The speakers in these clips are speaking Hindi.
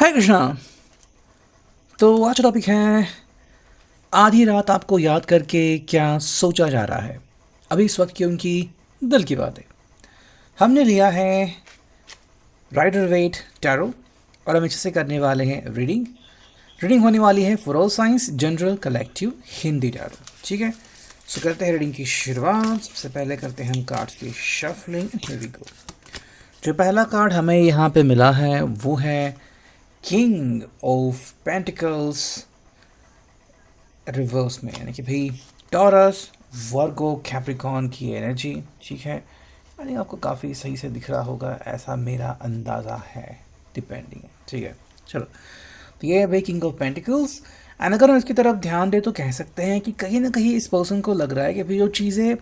हाय कृष्णा। तो आज का टॉपिक है आधी रात आपको याद करके क्या सोचा जा रहा है। अभी इस वक्त की उनकी दिल की बात है। हमने लिया है राइडर वेट टैरो और हम इससे करने वाले हैं रीडिंग। रीडिंग होने वाली है for all science general collective Hindi tarot. ठीक है, सो करते हैं रीडिंग की शुरुआत। सबसे पहले करते हैं हम कार्ड्स की शफलिंग। Here we go. जो पहला कार्ड हमें यहाँ पे मिला है वो है किंग ऑफ पेंटिकल्स रिवर्स में, यानी कि भाई टॉरस वर्गो कैप्रिकॉन की एनर्जी। ठीक है, आई थिंक आपको काफ़ी सही से दिख रहा होगा, ऐसा मेरा अंदाज़ा है, डिपेंडिंग है। ठीक है, चलो। तो ये है भाई किंग ऑफ पेंटिकल्स। एंड अगर हम इसकी तरफ ध्यान दें तो कह सकते हैं कि कहीं ना कहीं इस पर्सन को लग रहा है कि भाई जो चीज़ें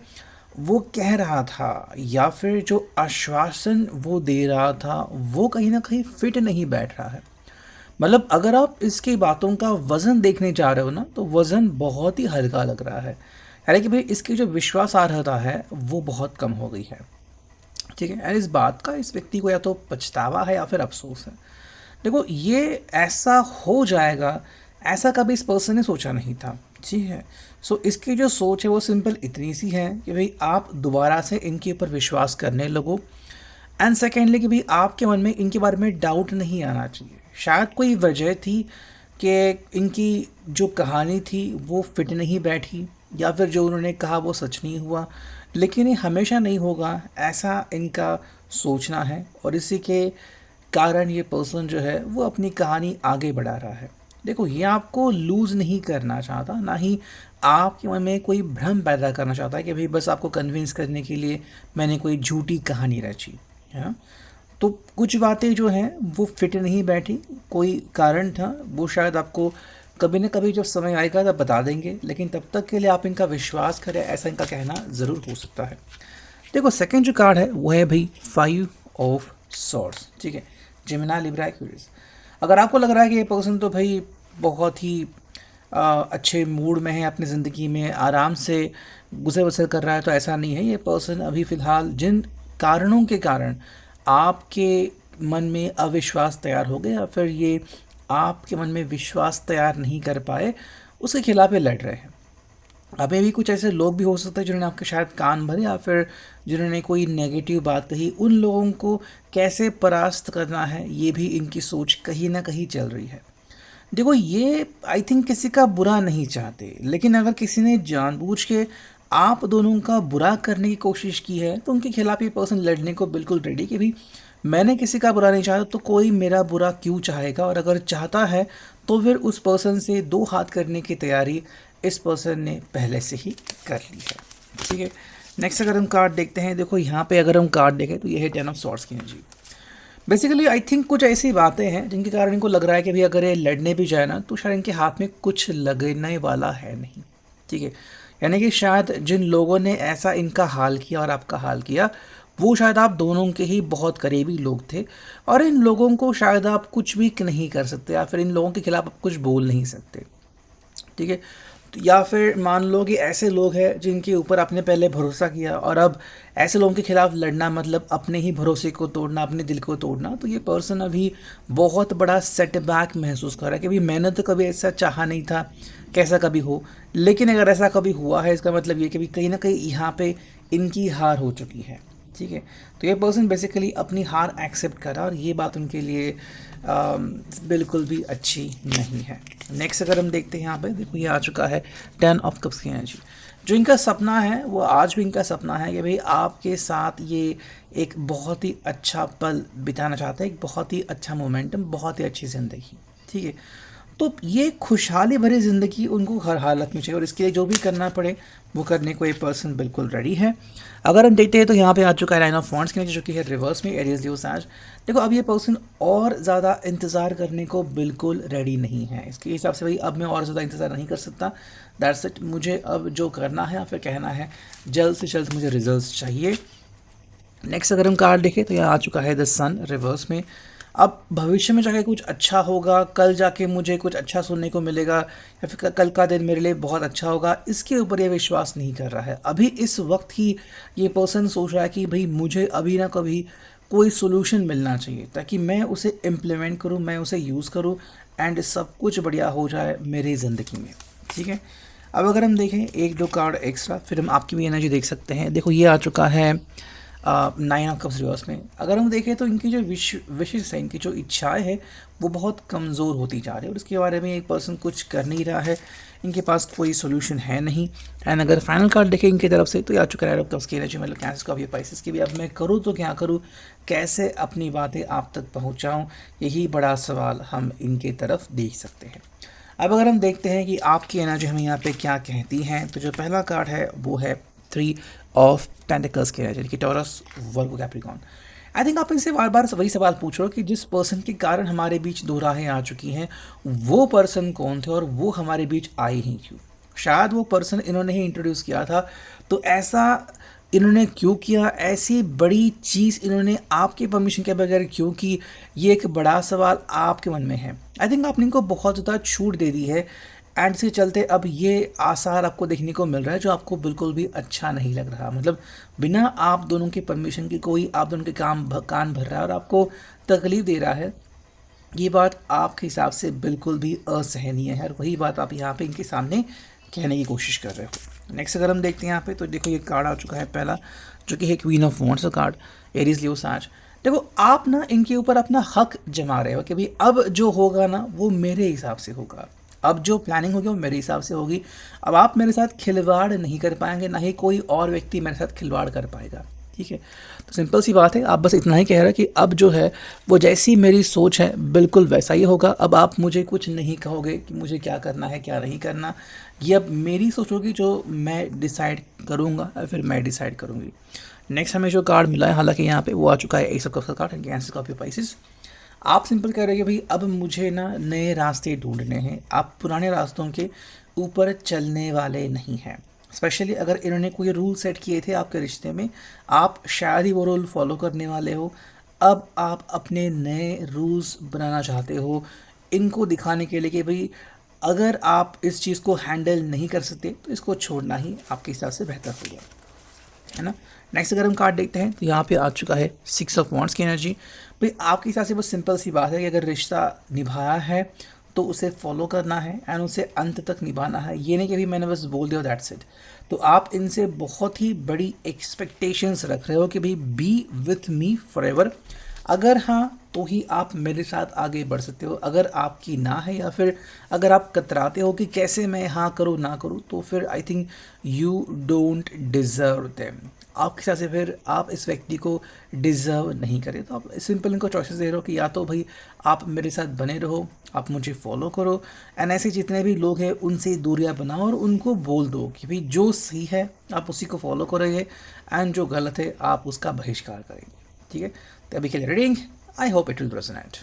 वो कह रहा था या फिर जो आश्वासन वो दे रहा था वो कहीं ना कहीं फिट नहीं बैठ रहा है। मतलब अगर आप इसकी बातों का वज़न देखने जा रहे हो ना, तो वज़न बहुत ही हल्का लग रहा है। यानी कि भाई इसकी जो विश्वासार्हता है वो बहुत कम हो गई है। ठीक है, एंड इस बात का इस व्यक्ति को या तो पछतावा है या फिर अफसोस है। देखो, ये ऐसा हो जाएगा ऐसा कभी इस पर्सन ने सोचा नहीं था। ठीक है, सो इसकी जो सोच है वो सिंपल इतनी सी है कि भाई आप दोबारा से इनके ऊपर विश्वास करने लगो। एंड सेकेंडली कि भाई आपके मन में इनके बारे में डाउट नहीं आना चाहिए। शायद कोई वजह थी कि इनकी जो कहानी थी वो फिट नहीं बैठी, या फिर जो उन्होंने कहा वो सच नहीं हुआ। लेकिन ये हमेशा नहीं होगा ऐसा इनका सोचना है, और इसी के कारण ये पर्सन जो है वो अपनी कहानी आगे बढ़ा रहा है। देखो, ये आपको लूज़ नहीं करना चाहता, ना ही आपके मन में कोई भ्रम पैदा करना चाहता है कि भाई बस आपको कन्विंस करने के लिए मैंने कोई झूठी कहानी रची है ना। तो कुछ बातें जो हैं वो फिट नहीं बैठी, कोई कारण था, वो शायद आपको कभी ना कभी जब समय आएगा तब बता देंगे, लेकिन तब तक के लिए आप इनका विश्वास करें ऐसा इनका कहना ज़रूर हो सकता है। देखो, सेकंड जो कार्ड है वो है भाई 5 ऑफ सॉर्ड्स। ठीक है, जेमिनी लिब्रा एक्वेरियस। अगर आपको लग रहा है कि ये पर्सन तो भाई बहुत ही अच्छे मूड में है, अपनी ज़िंदगी में आराम से गुजर बसर कर रहा है, तो ऐसा नहीं है। ये पर्सन अभी फ़िलहाल जिन कारणों के कारण आपके मन में अविश्वास तैयार हो गया या फिर ये आपके मन में विश्वास तैयार नहीं कर पाए, उसके खिलाफ ये लड़ रहे हैं। अभी भी कुछ ऐसे लोग भी हो सकते हैं जिन्होंने आपके शायद कान भरे या फिर जिन्होंने कोई नेगेटिव बात कही। उन लोगों को कैसे परास्त करना है ये भी इनकी सोच कहीं ना कहीं चल रही है। देखो, ये आई थिंक किसी का बुरा नहीं चाहते, लेकिन अगर किसी ने जानबूझ के आप दोनों का बुरा करने की कोशिश की है तो उनके खिलाफ ये पर्सन लड़ने को बिल्कुल रेडी कि भाई मैंने किसी का बुरा नहीं चाहता तो कोई मेरा बुरा क्यों चाहेगा, और अगर चाहता है तो फिर उस पर्सन से दो हाथ करने की तैयारी इस पर्सन ने पहले से ही कर ली है। ठीक है, नेक्स्ट अगर हम कार्ड देखते हैं, देखो यहाँ पे अगर हम कार्ड देखें तो ये है 10 ऑफ सॉर्ड्स की एनर्जी। बेसिकली आई थिंक कुछ ऐसी बातें हैं जिनके कारण इनको लग रहा है कि भाई अगर ये लड़ने भी जाए ना तो शायद इनके हाथ में कुछ लगने वाला है नहीं। ठीक है, यानी कि शायद जिन लोगों ने ऐसा इनका हाल किया और आपका हाल किया वो शायद आप दोनों के ही बहुत करीबी लोग थे, और इन लोगों को शायद आप कुछ भी नहीं कर सकते या फिर इन लोगों के खिलाफ आप कुछ बोल नहीं सकते। ठीक है, या फिर मान लो कि ऐसे लोग हैं जिनके ऊपर आपने पहले भरोसा किया और अब ऐसे लोगों के खिलाफ लड़ना मतलब अपने ही भरोसे को तोड़ना, अपने दिल को तोड़ना। तो ये पर्सन अभी बहुत बड़ा सेटबैक महसूस कर रहा है कि भाई मैंने तो कभी ऐसा चाहा नहीं था, कैसा कभी हो। लेकिन अगर ऐसा कभी हुआ है इसका मतलब ये कि भाई कहीं ना कहीं यहाँ पे इनकी हार हो चुकी है। ठीक है, तो ये पर्सन बेसिकली अपनी हार एक्सेप्ट करा और ये बात उनके लिए बिल्कुल भी अच्छी नहीं है। नेक्स्ट अगर हम देखते हैं यहाँ पे, देखो ये आ चुका है 10 ऑफ कप्स की एनर्जी। जो इनका सपना है वो आज भी इनका सपना है कि भाई आपके साथ ये एक बहुत ही अच्छा पल बिताना चाहते हैं, एक बहुत ही अच्छा मोमेंटम, बहुत ही अच्छी ज़िंदगी। ठीक है, तो ये खुशहाली भरी ज़िंदगी उनको हर हालत में चाहिए और इसके लिए जो भी करना पड़े वो करने को ये पर्सन बिल्कुल रेडी है। अगर हम देखते हैं तो यहाँ पे आ चुका है 9 ऑफ वांड्स की एनर्जी, जो कि है रिवर्स में एरियस लियो सैज। देखो, अब ये पर्सन और ज़्यादा इंतज़ार करने को बिल्कुल रेडी नहीं है। इसके हिसाब से भाई अब मैं और ज़्यादा इंतज़ार नहीं कर सकता, दैट्स इट। मुझे अब जो करना है या फिर कहना है जल्द से जल्द मुझे रिजल्ट चाहिए। नेक्स्ट अगर हम कार्ड देखें तो यहाँ आ चुका है द सन रिवर्स में। अब भविष्य में जाके कुछ अच्छा होगा, कल जाके मुझे कुछ अच्छा सुनने को मिलेगा या फिर कल का दिन मेरे लिए बहुत अच्छा होगा, इसके ऊपर ये विश्वास नहीं कर रहा है। अभी इस वक्त ही ये पर्सन सोच रहा है कि भाई मुझे अभी ना कभी कोई सोल्यूशन मिलना चाहिए ताकि मैं उसे इम्प्लीमेंट करूँ, मैं उसे यूज़ करूँ एंड सब कुछ बढ़िया हो जाए मेरी ज़िंदगी में। ठीक है, अब अगर हम देखें एक दो कार्ड एक्स्ट्रा, फिर हम आपकी भी एनर्जी देख सकते हैं। देखो ये आ चुका है 9 ऑफ कप्स रिवर्स में। अगर हम देखें तो इनकी जो विशेष है, इनकी जो इच्छाएं हैं वो बहुत कमज़ोर होती जा रही है और इसके बारे में एक पर्सन कुछ कर नहीं रहा है, इनके पास कोई सोल्यूशन है नहीं। एंड अगर फाइनल कार्ड देखें इनकी तरफ से तो ये आ चुका है 9 ऑफ कप्स की एनर्जी, मतलब कैंसर का भी, पाइसेस की भी। अब मैं करूँ तो क्या करूँ, कैसे अपनी बातें आप तक पहुँचाऊँ, यही बड़ा सवाल हम इनके तरफ देख सकते हैं। अब अगर हम देखते हैं कि आपकी एनर्जी हमें यहाँ पे क्या कहती हैं, तो जो पहला कार्ड है वो है 3 ऑफ पेंटिकल्स की एनर्जी, कि taurus, Virgo, Capricorn. I think आप इनसे बार बार वही सवाल पूछ रहे हो कि जिस पर्सन के कारण हमारे बीच दो राहें आ चुकी हैं, वो पर्सन कौन थे और वो हमारे बीच आए ही क्यों। शायद वो पर्सन इन्होंने ही इंट्रोड्यूस किया था, तो ऐसा इन्होंने क्यों किया, ऐसी बड़ी चीज़ इन्होंने आपके परमिशन के बगैर क्यों की, ये एक बड़ा सवाल आपके मन में है। आई थिंक आपने इनको बहुत ज़्यादा छूट दे दी है एंड इसके चलते अब ये आसार आपको देखने को मिल रहा है जो आपको बिल्कुल भी अच्छा नहीं लग रहा। मतलब बिना आप दोनों के परमिशन की कोई आप दोनों के कान भर रहा है और आपको तकलीफ दे रहा है, ये बात आपके हिसाब से बिल्कुल भी असहनीय है और वही बात आप यहाँ पे इनके सामने कहने की कोशिश कर रहे हो। नेक्स्ट अगर हम देखते हैं यहाँ पे तो देखो ये कार्ड आ चुका है पहला, जो कि है क्वीन ऑफ वॉन्ड्स का कार्ड, एरीज, लियो, साज। देखो आप ना इनके ऊपर अपना हक जमा रहे हो कि भाई अब जो होगा ना वो मेरे हिसाब से होगा, अब जो प्लानिंग होगी वो मेरे हिसाब से होगी। अब आप मेरे साथ खिलवाड़ नहीं कर पाएंगे, ना ही कोई और व्यक्ति मेरे साथ खिलवाड़ कर पाएगा। ठीक है, तो सिंपल सी बात है, आप बस इतना ही कह रहे हैं कि अब जो है वो जैसी मेरी सोच है बिल्कुल वैसा ही होगा। अब आप मुझे कुछ नहीं कहोगे कि मुझे क्या करना है क्या नहीं करना, ये अब मेरी सोच होगी जो मैं डिसाइड करूँगा या फिर मैं डिसाइड करूँगी। नेक्स्ट हमें जो कार्ड मिला है, हालांकि यहाँ पे वो आ चुका है एस ऑफ कप्स का कार्ड, कैंसर, स्कॉर्पियो, पाइसेस। आप सिंपल कह रहे हैं कि भाई अब मुझे ना नए रास्ते ढूंढने हैं, आप पुराने रास्तों के ऊपर चलने वाले नहीं हैं। स्पेशली अगर इन्होंने कोई रूल सेट किए थे आपके रिश्ते में, आप शायद ही वो रूल फॉलो करने वाले हो। अब आप अपने नए रूल्स बनाना चाहते हो इनको दिखाने के लिए कि भाई अगर आप इस चीज़ को हैंडल नहीं कर सकते तो इसको छोड़ना ही आपके हिसाब से बेहतर होगा, है ना। नेक्स्ट अगर हम कार्ड देखते हैं तो यहाँ पे आ चुका है 6 ऑफ वॉन्ड्स की एनर्जी। भाई आपके हिसाब से बस सिंपल सी बात है कि अगर रिश्ता निभाया है तो उसे फॉलो करना है एंड उसे अंत तक निभाना है, ये नहीं कि अभी मैंने बस बोल दिया दैट्स इट। तो आप इनसे बहुत ही बड़ी एक्सपेक्टेशंस रख रहे हो कि भाई B with me for ever. अगर हाँ तो ही आप मेरे साथ आगे बढ़ सकते हो, अगर आपकी ना है या फिर अगर आप कतराते हो कि कैसे मैं हाँ करूँ ना करूँ, तो फिर I think you don't deserve them. आपके हिसाब से फिर आप इस व्यक्ति को डिज़र्व नहीं करें। तो आप सिंपल इनको चॉइसेस दे रहे हो कि या तो भाई आप मेरे साथ बने रहो, आप मुझे फॉलो करो एंड ऐसे जितने भी लोग हैं उनसे दूरियां बनाओ और उनको बोल दो कि भाई जो सही है आप उसी को फॉलो करेंगे एंड जो गलत है आप उसका बहिष्कार करेंगे। ठीक है, तो अभी के लिए reading, I hope it will resonate.